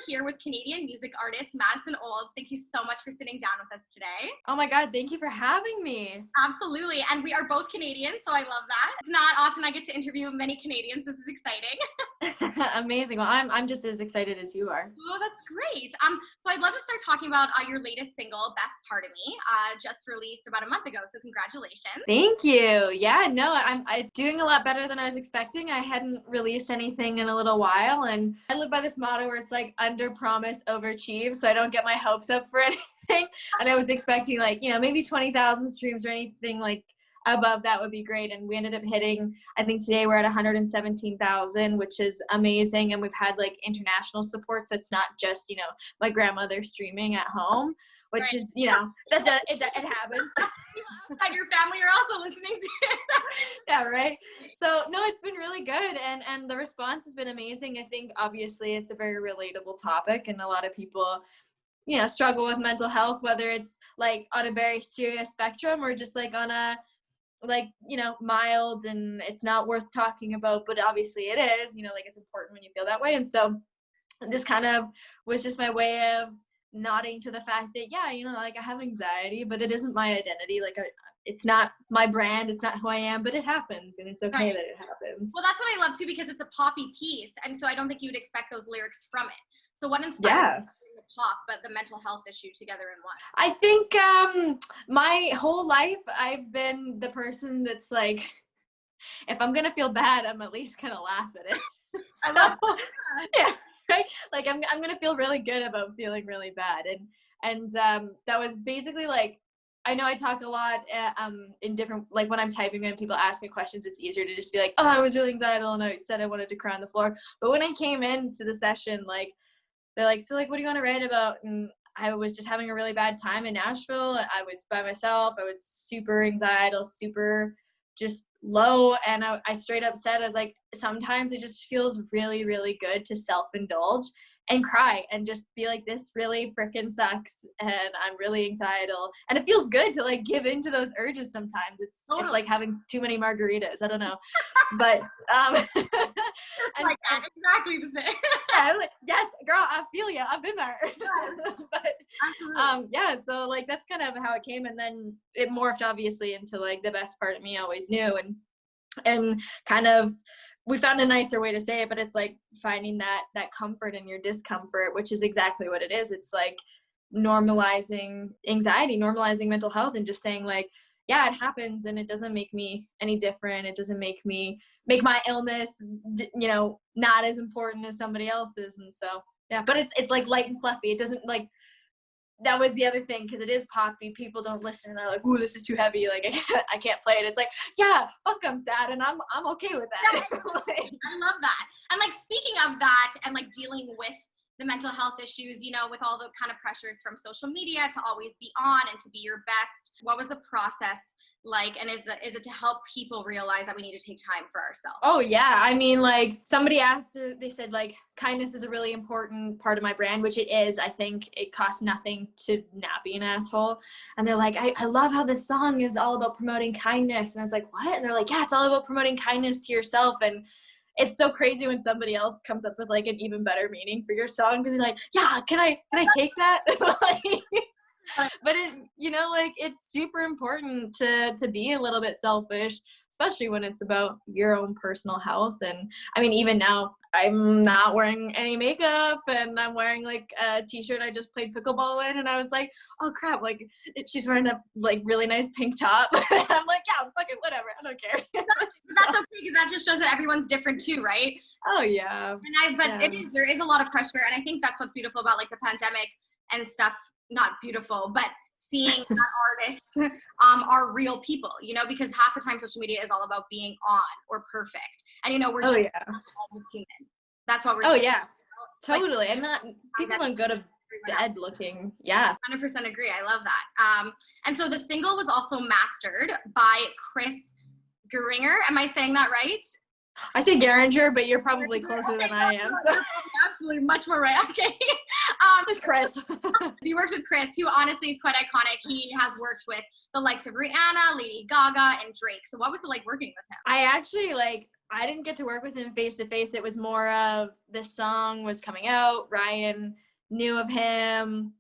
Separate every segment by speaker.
Speaker 1: here with Canadian music artist Madison Olds. Thank you so much for sitting down with us today.
Speaker 2: Oh my God, thank you for having me.
Speaker 1: Absolutely. And we are both Canadian, so I love that. It's not often I get to interview many Canadians. This is exciting.
Speaker 2: Amazing. Well, I'm just as excited as you are.
Speaker 1: Oh, that's great. So I'd love to start talking about your latest single, Best Part of Me, just released about a month ago. So congratulations.
Speaker 2: Thank you. Yeah, no, I'm doing a lot better than I was expecting. I hadn't released anything in a little while, and I live by this motto where it's like under promise, overachieve, so I don't get my hopes up for anything. And I was expecting like, maybe 20,000 streams or anything like above that would be great. And we ended up hitting, I think today we're at 117,000, which is amazing. And we've had like international support. So it's not just, my grandmother streaming at home, which right. is, it happens.
Speaker 1: And your family are also listening to it.
Speaker 2: Yeah, right. So no, it's been really good. And the response has been amazing. I think obviously it's a very relatable topic, and a lot of people, struggle with mental health, whether it's like on a very serious spectrum or just like on a mild and it's not worth talking about, but obviously it is, it's important when you feel that way. And so this kind of was just my way of nodding to the fact that, I have anxiety, but it isn't my identity. Like it's not my brand, it's not who I am, but it happens, and it's okay right. that it happens.
Speaker 1: Well, that's what I love too, because it's a poppy piece. And so I don't think you would expect those lyrics from it. So what inspired the pop, but the mental health issue together in one?
Speaker 2: I think my whole life I've been the person that's like, if I'm gonna feel bad, I'm at least gonna laugh at it. So, I love that. Yeah, right. Like I'm gonna feel really good about feeling really bad, and that was basically like, I know I talk a lot in different, like when I'm typing and people ask me questions, it's easier to just be like, oh, I was really anxiety and I said I wanted to cry on the floor. But when I came into the session, like, they're like, so like, what do you want to write about? And I was just having a really bad time in Nashville. I was by myself. I was super anxiety, super just low. And I straight up said, I was like, sometimes it just feels really, really good to self-indulge and cry and just be like, this really freaking sucks and I'm really anxiety. And it feels good to like give into those urges sometimes. It's like having too many margaritas. I don't know. But and,
Speaker 1: like that, exactly the same.
Speaker 2: Yeah, I'm like, yes, girl, I feel you. I've been there. But so like that's kind of how it came, and then it morphed obviously into like the best part of me always knew, and kind of we found a nicer way to say it, but it's like finding that comfort in your discomfort, which is exactly what it is. It's like normalizing anxiety, normalizing mental health, and just saying like, yeah, it happens and it doesn't make me any different. It doesn't make my illness, not as important as somebody else's. And so, yeah, but it's like light and fluffy. It doesn't like, that was the other thing, because it is poppy. People don't listen and they're like, ooh, this is too heavy. Like I can't play it. It's like, yeah, fuck, I'm sad and I'm okay with that.
Speaker 1: Yeah, I love that. And like, speaking of that and like dealing with the mental health issues, with all the kind of pressures from social media to always be on and to be your best, what was the process like? And is it to help people realize that we need to take time for ourselves?
Speaker 2: Oh yeah. I mean, like somebody asked, they said like, kindness is a really important part of my brand, which it is. I think it costs nothing to not be an asshole. And they're like, I love how this song is all about promoting kindness. And I was like, what? And they're like, yeah, it's all about promoting kindness to yourself. And it's so crazy when somebody else comes up with like an even better meaning for your song, because you're like, yeah, can I take that? But it, it's super important to be a little bit selfish, especially when it's about your own personal health. And I mean, even now I'm not wearing any makeup and I'm wearing like a t-shirt I just played pickleball in, and I was like, oh crap, like she's wearing a like really nice pink top. I'm like, yeah, fuck it, whatever, I don't care.
Speaker 1: That's okay, because that just shows that everyone's different too, right?
Speaker 2: Oh yeah.
Speaker 1: There is a lot of pressure, and I think that's what's beautiful about like the pandemic and stuff. Not beautiful, but seeing that artists are real people, because half the time social media is all about being on or perfect. And we're just human. That's what we're saying.
Speaker 2: Oh yeah, totally. Like, and not people don't go to bed looking. Yeah.
Speaker 1: 100% agree. I love that. And so the single was also mastered by Chris Geringer. Am I saying that right?
Speaker 2: I say Geringer, but you're probably closer than I am. So
Speaker 1: absolutely much more right. Okay.
Speaker 2: It's Chris.
Speaker 1: You worked with Chris, who honestly is quite iconic. He has worked with the likes of Rihanna, Lady Gaga, and Drake. So what was it like working with him?
Speaker 2: I actually I didn't get to work with him face to face. It was more of this song was coming out. Ryan knew of him.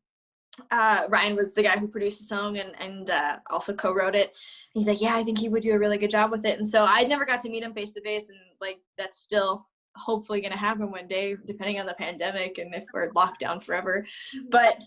Speaker 2: Ryan was the guy who produced the song and also co-wrote it. He's like, yeah, I think he would do a really good job with it. And so I never got to meet him face to face, and like that's still hopefully going to happen one day, depending on the pandemic and if we're locked down forever. But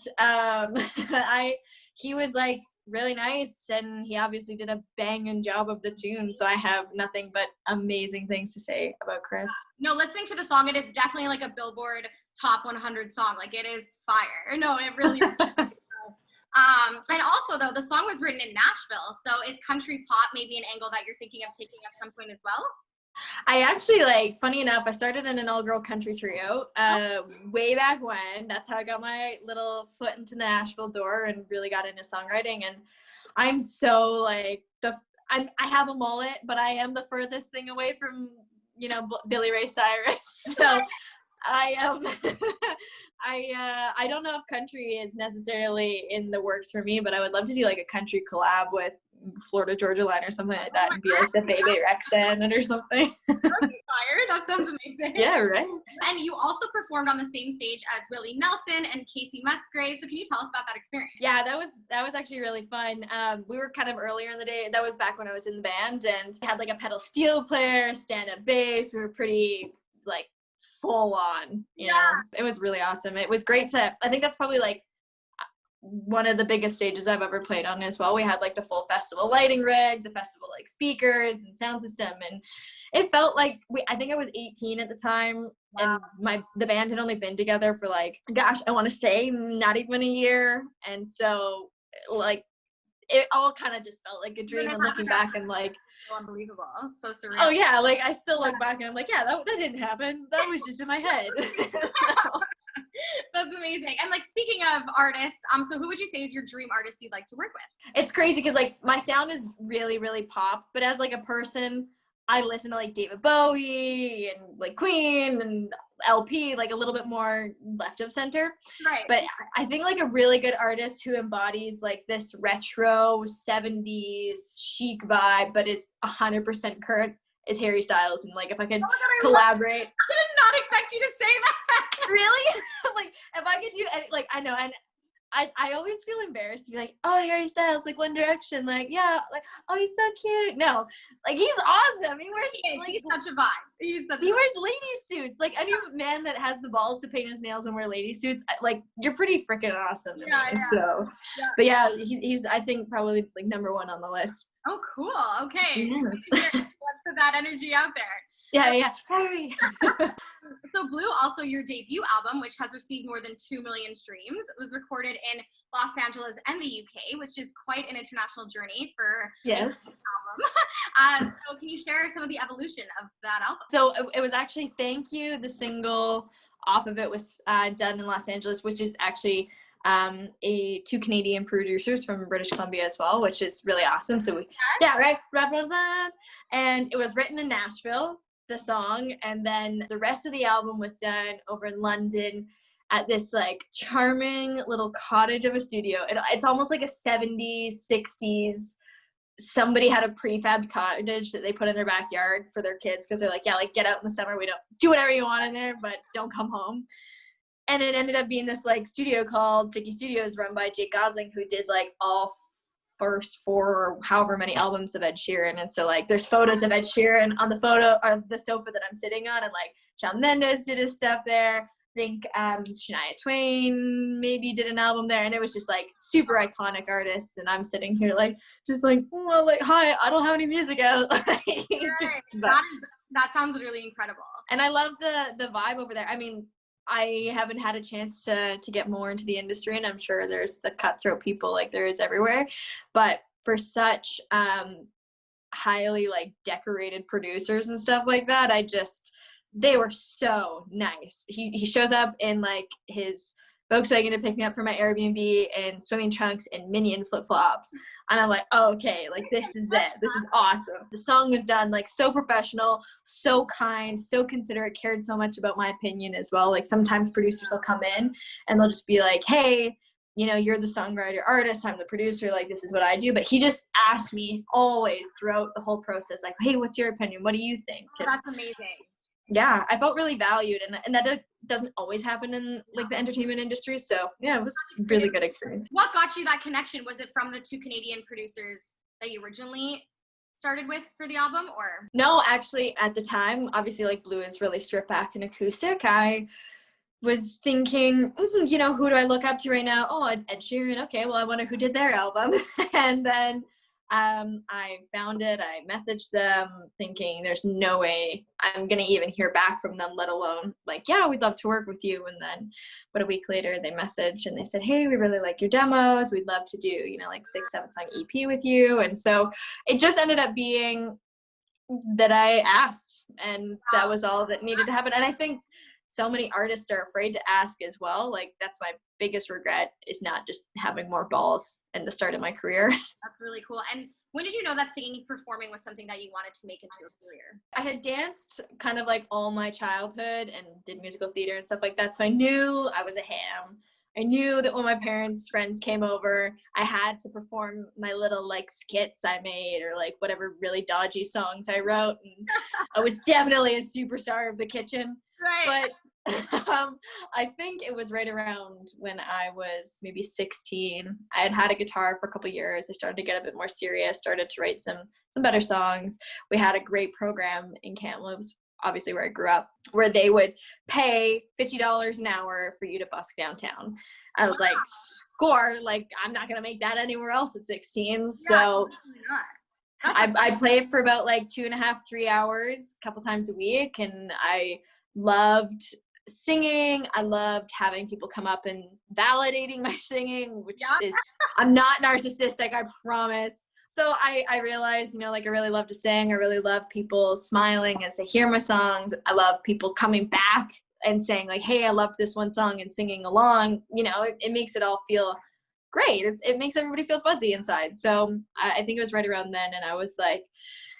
Speaker 2: he was like really nice, and he obviously did a banging job of the tune. So I have nothing but amazing things to say about Chris.
Speaker 1: No, listening to the song, it is definitely like a Billboard top 100 song. Like it is fire. No, it really is. And also though, the song was written in Nashville. So is country pop maybe an angle that you're thinking of taking at some point as well?
Speaker 2: I actually, like, funny enough, I started in an all-girl country trio way back when. That's how I got my little foot into the Nashville door and really got into songwriting. And I'm so, like, I have a mullet, but I am the furthest thing away from, you know, Billy Ray Cyrus. So I I don't know if country is necessarily in the works for me, but I would love to do, like, a country collab with Florida Georgia Line or something like that, and be like the Bebe Rexha in it or something.
Speaker 1: Fire. That sounds amazing.
Speaker 2: Yeah, right.
Speaker 1: And you also performed on the same stage as Willie Nelson and Casey Musgrave. So can you tell us about that experience?
Speaker 2: Yeah, that was actually really fun. We were kind of earlier in the day. That was back when I was in the band, and we had like a pedal steel player, stand-up bass. We were pretty like full on, you know. It was really awesome. It was great I think that's probably like one of the biggest stages I've ever played on as well. We had like the full festival lighting rig, the festival like speakers and sound system, and it felt like I think I was 18 at the time. Wow. And the band had only been together for like, gosh, I want to say not even a year. And so like it all kind of just felt like a dream, and looking back and like,
Speaker 1: so unbelievable, so surreal.
Speaker 2: Oh yeah, like I still look back and I'm like, yeah, that didn't happen. That was just in my head. So.
Speaker 1: That's amazing. And like, speaking of artists, so who would you say is your dream artist you'd like to work with?
Speaker 2: It's crazy because like my sound is really, really pop, but as like a person, I listen to like David Bowie and like Queen and LP, like a little bit more left of center.
Speaker 1: Right.
Speaker 2: But I think like a really good artist who embodies like this retro 70s chic vibe, but is 100% current, is Harry Styles. And like if I could collaborate.
Speaker 1: I did not expect you to say that.
Speaker 2: Really? Like if I could do any, like I know, and I always feel embarrassed to be like, oh, Harry Styles, like One Direction, like yeah, like oh, he's so cute. No, like he's awesome. He
Speaker 1: he's such a vibe. He
Speaker 2: wears lady suits. Like any man that has the balls to paint his nails and wear lady suits, like you're pretty freaking awesome.
Speaker 1: Yeah.
Speaker 2: So, yeah. But yeah, he's I think probably like number one on the list.
Speaker 1: Oh, cool. Okay. Yeah. Let's put that energy out there.
Speaker 2: Yeah. Harry.
Speaker 1: So Blue, also your debut album, which has received more than 2 million streams, was recorded in Los Angeles and the UK, which is quite an international journey for
Speaker 2: yes.
Speaker 1: album. So can you share some of the evolution of that album?
Speaker 2: So it was actually Thank You. The single off of it was done in Los Angeles, which is actually two Canadian producers from British Columbia as well, which is really awesome. So represent. And it was written in Nashville, the song, and then the rest of the album was done over in London at this like charming little cottage of a studio. It's almost like a 70s, 60s. Somebody had a prefab cottage that they put in their backyard for their kids because they're like, yeah, like get out in the summer. We don't do whatever you want in there, but don't come home. And it ended up being this like studio called Sticky Studios, run by Jake Gosling, who did like all first 4 or however many albums of Ed Sheeran. And so like there's photos of Ed Sheeran on the photo of the sofa that I'm sitting on, and like Shawn Mendes did his stuff there. I think Shania Twain maybe did an album there, and it was just like super iconic artists. And I'm sitting here like just like, well, like hi, I don't have any music out.
Speaker 1: Right. That sounds really incredible.
Speaker 2: And I love the vibe over there. I mean, I haven't had a chance to get more into the industry, and I'm sure there's the cutthroat people like there is everywhere, but for such highly like decorated producers and stuff like that, they were so nice. He shows up in like his Volkswagen to pick me up from my Airbnb in swimming trunks and Minion flip-flops. And I'm like, oh, okay, like this is it. This is awesome. The song was done like so professional, so kind, so considerate, cared so much about my opinion as well. Like sometimes producers will come in and they'll just be like, hey, you know, you're the songwriter artist, I'm the producer, like this is what I do. But he just asked me always throughout the whole process, like, hey, what's your opinion? What do you think?
Speaker 1: Oh, that's amazing.
Speaker 2: Yeah, I felt really valued, and that doesn't always happen in like the entertainment industry. So yeah, it was a really good experience.
Speaker 1: What got you that connection? Was it from the 2 Canadian producers that you originally started with for the album, or?
Speaker 2: No, actually, at the time, obviously, like Blue is really stripped back and acoustic. I was thinking, you know, who do I look up to right now? Oh, Ed Sheeran. Okay, well, I wonder who did their album. And then I found it. I messaged them thinking there's no way I'm going to even hear back from them, let alone like, yeah, we'd love to work with you. And then but a week later they messaged and they said, hey, we really like your demos. We'd love to do, you know, like 6-7 song EP with you. And so it just ended up being that I asked, and that was all that needed to happen. And I think so many artists are afraid to ask as well. Like that's my biggest regret, is not just having more balls in the start of my career.
Speaker 1: That's really cool. And when did you know that singing, performing was something that you wanted to make into a career?
Speaker 2: I had danced kind of like all my childhood and did musical theater and stuff like that. So I knew I was a ham. I knew that when my parents' friends came over, I had to perform my little like skits I made or like whatever really dodgy songs I wrote. And I was definitely a superstar of the kitchen.
Speaker 1: Right.
Speaker 2: But I think it was right around when I was maybe 16. I had a guitar for a couple of years. I started to get a bit more serious, started to write some better songs. We had a great program in Kamloops, obviously where I grew up, where they would pay $50 an hour for you to busk downtown. I was like, score, like I'm not gonna make that anywhere else at 16. So I played for about like 2.5, 3 hours, a couple times a week, and I loved singing. I loved having people come up and validating my singing, which is, I'm not narcissistic, I promise. So I realized, you know, like I really love to sing. I really love people smiling as they hear my songs. I love people coming back and saying like, hey, I loved this one song, and singing along. You know, it makes it all feel great. It makes everybody feel fuzzy inside. So I think it was right around then, and I was like,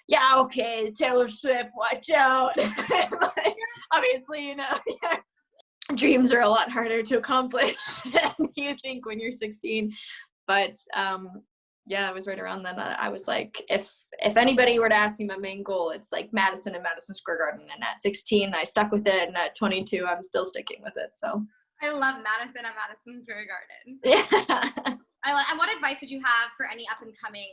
Speaker 2: yeah, okay, Taylor Swift, watch out. Like, obviously, you know, yeah, dreams are a lot harder to accomplish than you think when you're 16. But yeah, it was right around then. I was like, if anybody were to ask me my main goal, it's like Madison and Madison Square Garden. And at 16, I stuck with it, and at 22, I'm still sticking with it. So
Speaker 1: I love Madison and Madison Square Garden.
Speaker 2: Yeah.
Speaker 1: And what advice would you have for any up and coming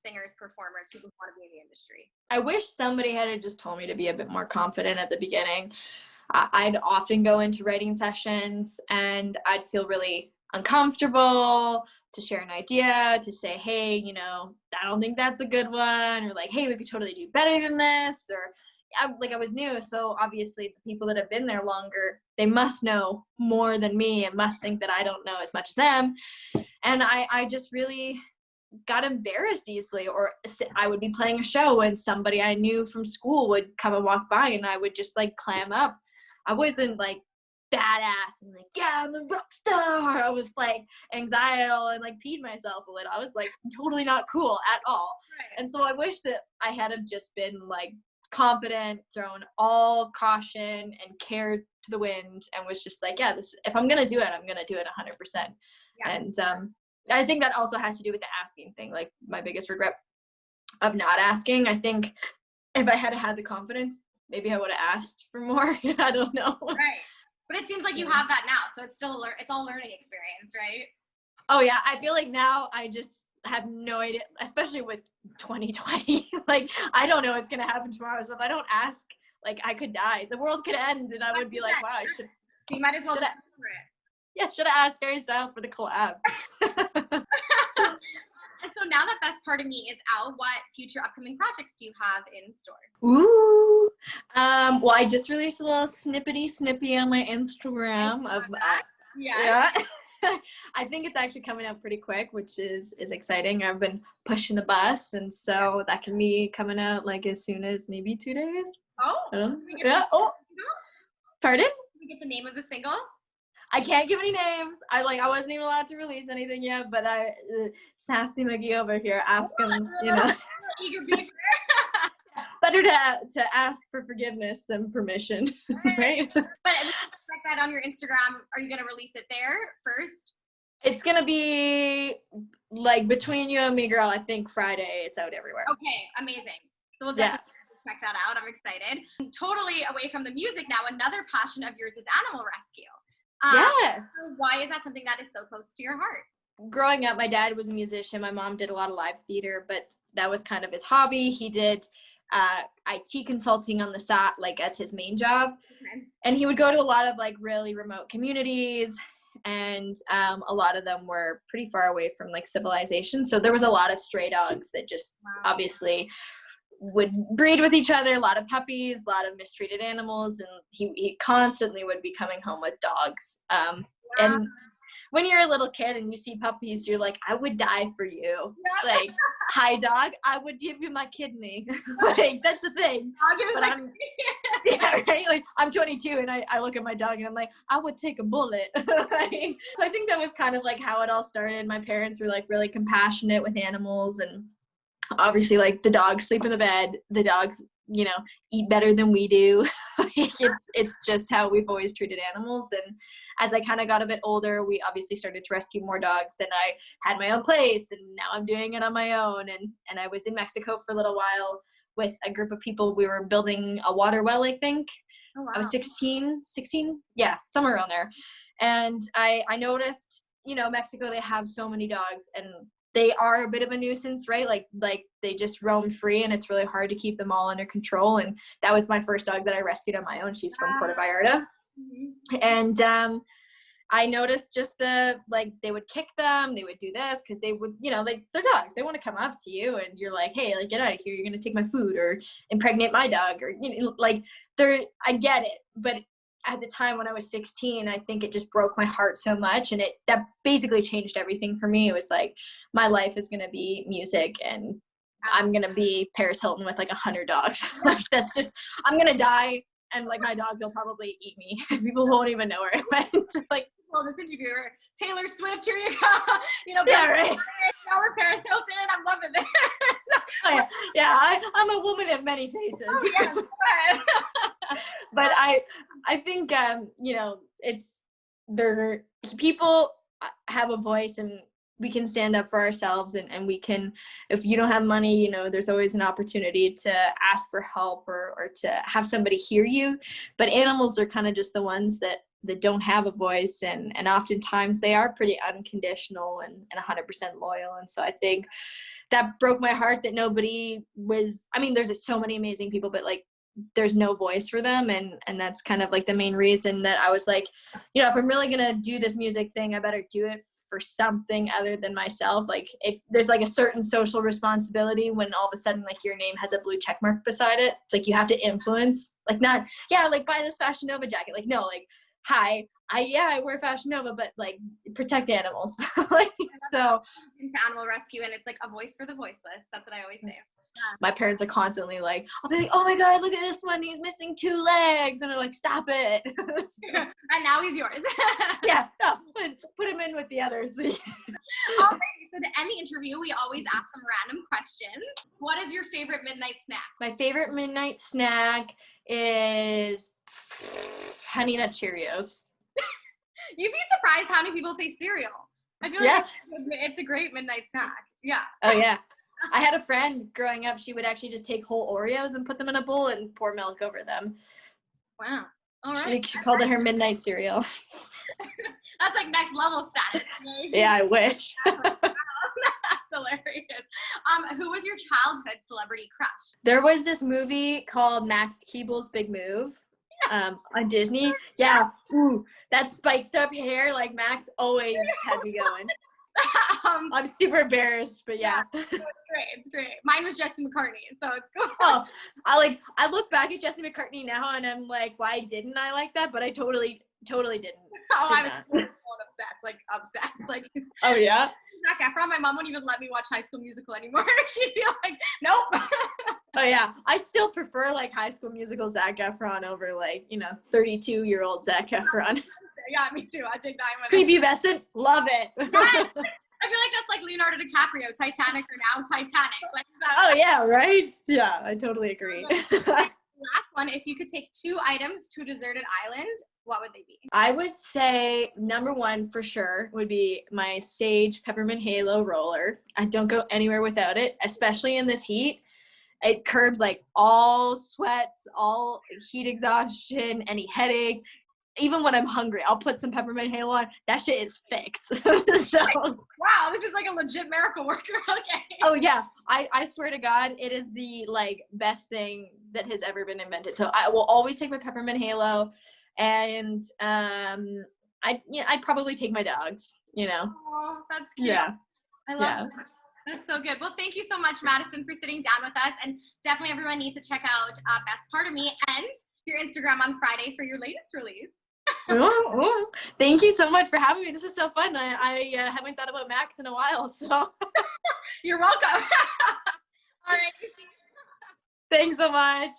Speaker 1: singers, performers, people who want to be in the industry?
Speaker 2: I wish somebody had just told me to be a bit more confident at the beginning. I'd often go into writing sessions and I'd feel really uncomfortable to share an idea, to say, hey, you know, I don't think that's a good one, or like, hey, we could totally do better than this, or I was new. So obviously the people that have been there longer, they must know more than me and must think that I don't know as much as them. And I just really got embarrassed easily, or I would be playing a show and somebody I knew from school would come and walk by and I would just like clam up. I wasn't like badass and like, yeah, I'm a rock star. I was like anxietal and like peed myself a little. I was like totally not cool at all. Right. And so I wish that I had have just been like confident, thrown all caution and care to the wind, and was just like, yeah, this, if I'm gonna do it, I'm gonna do it 100%. Yeah. And I think that also has to do with the asking thing. Like my biggest regret of not asking, I think if I had had the confidence, maybe I would have asked for more. I don't know.
Speaker 1: Right. But it seems like you have that now. So it's still, it's all learning experience, right?
Speaker 2: Oh yeah. I feel like now I just have no idea, especially with 2020. Like, I don't know what's going to happen tomorrow. So if I don't ask, like I could die. The world could end and I would be like, wow, I should.
Speaker 1: You might as well just for it.
Speaker 2: Yeah, should have asked Harry Styles for the collab.
Speaker 1: And so now that Best Part of Me is out, what future upcoming projects do you have in store?
Speaker 2: Ooh. Well, I just released a little snippy on my Instagram of yeah. I think it's actually coming out pretty quick, which is exciting. I've been pushing the bus, and so that can be coming out like as soon as maybe 2 days.
Speaker 1: Oh,
Speaker 2: yeah. Oh, pardon?
Speaker 1: Can we get the name of the single?
Speaker 2: I can't give any names. I wasn't even allowed to release anything yet, but Sassy McGee over here, ask him, you know. Better to ask for forgiveness than permission, right?
Speaker 1: But expect that on your Instagram. Are you going to release it there first?
Speaker 2: It's gonna be like between you and me, girl. I think Friday. It's out everywhere.
Speaker 1: Okay, amazing. So we'll definitely check that out. I'm excited. Totally away from the music now. Another passion of yours is animal rescue. So why is that something that is so close to your heart?
Speaker 2: Growing up, my dad was a musician. My mom did a lot of live theater, but that was kind of his hobby. He did IT consulting on the side, like as his main job.
Speaker 1: Okay.
Speaker 2: And he would go to a lot of like really remote communities, and a lot of them were pretty far away from like civilization. So there was a lot of stray dogs that just obviously would breed with each other, a lot of puppies, a lot of mistreated animals, and he constantly would be coming home with dogs. And when you're a little kid and you see puppies, you're like, I would die for you. Like, hi dog, I would give you my kidney. Like, that's the thing. But right? Like, I'm 22 and I look at my dog and I'm like, I would take a bullet. Like, so I think that was kind of like how it all started. My parents were like really compassionate with animals, and obviously like the dogs sleep in the bed, the dogs, you know, eat better than we do. It's just how we've always treated animals. And as I kind of got a bit older, we obviously started to rescue more dogs, and I had my own place, and now I'm doing it on my own. And I was in Mexico for a little while with a group of people. We were building a water well, I think.
Speaker 1: Oh, wow.
Speaker 2: I was 16, yeah, somewhere around there. And I noticed, you know, Mexico, they have so many dogs, and they are a bit of a nuisance, right? Like they just roam free, and it's really hard to keep them all under control. And that was my first dog that I rescued on my own. She's from Puerto Vallarta. Mm-hmm. And I noticed just like they would kick them, they would do this because they would, you know, like they're dogs. They want to come up to you, and you're like, hey, like get out of here. You're gonna take my food or impregnate my dog, or you know, like I get it, but at the time when I was 16, I think it just broke my heart so much, and that basically changed everything for me. It was like, my life is going to be music, and I'm going to be Paris Hilton with like 100 dogs. Like, that's just, I'm going to die, and like my dogs will probably eat me. People won't even know where I went. Like,
Speaker 1: well, this interviewer, Taylor Swift, here you go. You know,
Speaker 2: yeah, right.
Speaker 1: Now we're Paris Hilton. I'm loving this.
Speaker 2: Oh, yeah, I'm a woman of many faces.
Speaker 1: Oh, yes.
Speaker 2: But I think you know, people have a voice, and we can stand up for ourselves, and we can, if you don't have money, you know, there's always an opportunity to ask for help or to have somebody hear you. But animals are kind of just the ones that don't have a voice, and oftentimes they are pretty unconditional and 100% loyal. And so I think that broke my heart that nobody was, I mean, there's so many amazing people, but like there's no voice for them. And that's kind of like the main reason that I was like, you know, if I'm really going to do this music thing, I better do it for something other than myself. Like, if there's like a certain social responsibility when all of a sudden like your name has a blue check mark beside it, like you have to influence, like not, yeah, like buy this Fashion Nova jacket. Like, no, like, hi, I wear Fashion Nova, but like protect animals. Like, so
Speaker 1: into animal rescue, and it's like a voice for the voiceless. That's what I always say.
Speaker 2: My parents are constantly like, I'll be like, oh my God, look at this one, he's missing 2 legs, and they're like, stop it.
Speaker 1: And now he's yours.
Speaker 2: Yeah, no, put him in with the others.
Speaker 1: Okay, so to end the interview, we always ask some random questions. What is your favorite midnight snack?
Speaker 2: My favorite midnight snack is Honey Nut Cheerios.
Speaker 1: You'd be surprised how many people say cereal. I feel like it's a great midnight snack. Yeah.
Speaker 2: Oh, yeah. I had a friend growing up, she would actually just take whole Oreos and put them in a bowl and pour milk over them.
Speaker 1: Wow. All right.
Speaker 2: She called it her midnight cereal.
Speaker 1: That's like next level status.
Speaker 2: Yeah, I wish.
Speaker 1: That's hilarious. Who was your childhood celebrity crush?
Speaker 2: There was this movie called Max Keeble's Big Move. On Disney. Yeah. Ooh, that spiked up hair, like Max always had me going. I'm super embarrassed, but yeah.
Speaker 1: It's great. It's great. Mine was Jesse McCartney, so it's cool.
Speaker 2: Oh, I look back at Jesse McCartney now and I'm like, why didn't I like that? But I totally didn't.
Speaker 1: Oh, I was obsessed. Like,
Speaker 2: oh yeah.
Speaker 1: Zac Efron, my mom wouldn't even let me watch High School Musical anymore. She'd be like, nope.
Speaker 2: Oh yeah, I still prefer like High School Musical Zac Efron over like, you know, 32-year-old Zac Efron.
Speaker 1: Yeah, me too. I take that one.
Speaker 2: Prepubescent, love it.
Speaker 1: Yes. I feel like that's like Leonardo DiCaprio, Titanic or now Titanic. Like that.
Speaker 2: Oh yeah, right? Yeah, I totally agree.
Speaker 1: Last one, if you could take 2 items to a deserted island, what would they be?
Speaker 2: I would say number one for sure would be my Sage Peppermint Halo roller. I don't go anywhere without it, especially in this heat. It curbs like all sweats, all heat exhaustion, any headache. Even when I'm hungry, I'll put some Peppermint Halo on. That shit is fixed. So
Speaker 1: wow, this is like a legit miracle worker. Okay.
Speaker 2: Oh yeah, I swear to God, it is the like best thing that has ever been invented. So I will always take my Peppermint Halo, and I'd probably take my dogs. You know.
Speaker 1: Oh, that's cute.
Speaker 2: Yeah.
Speaker 1: I love that. That's so good. Well, thank you so much, Madison, for sitting down with us. And definitely everyone needs to check out Best Part of Me and your Instagram on Friday for your latest release.
Speaker 2: Thank you so much for having me. This is so fun. I haven't thought about Max in a while, so.
Speaker 1: You're welcome. All right.
Speaker 2: Thanks so much.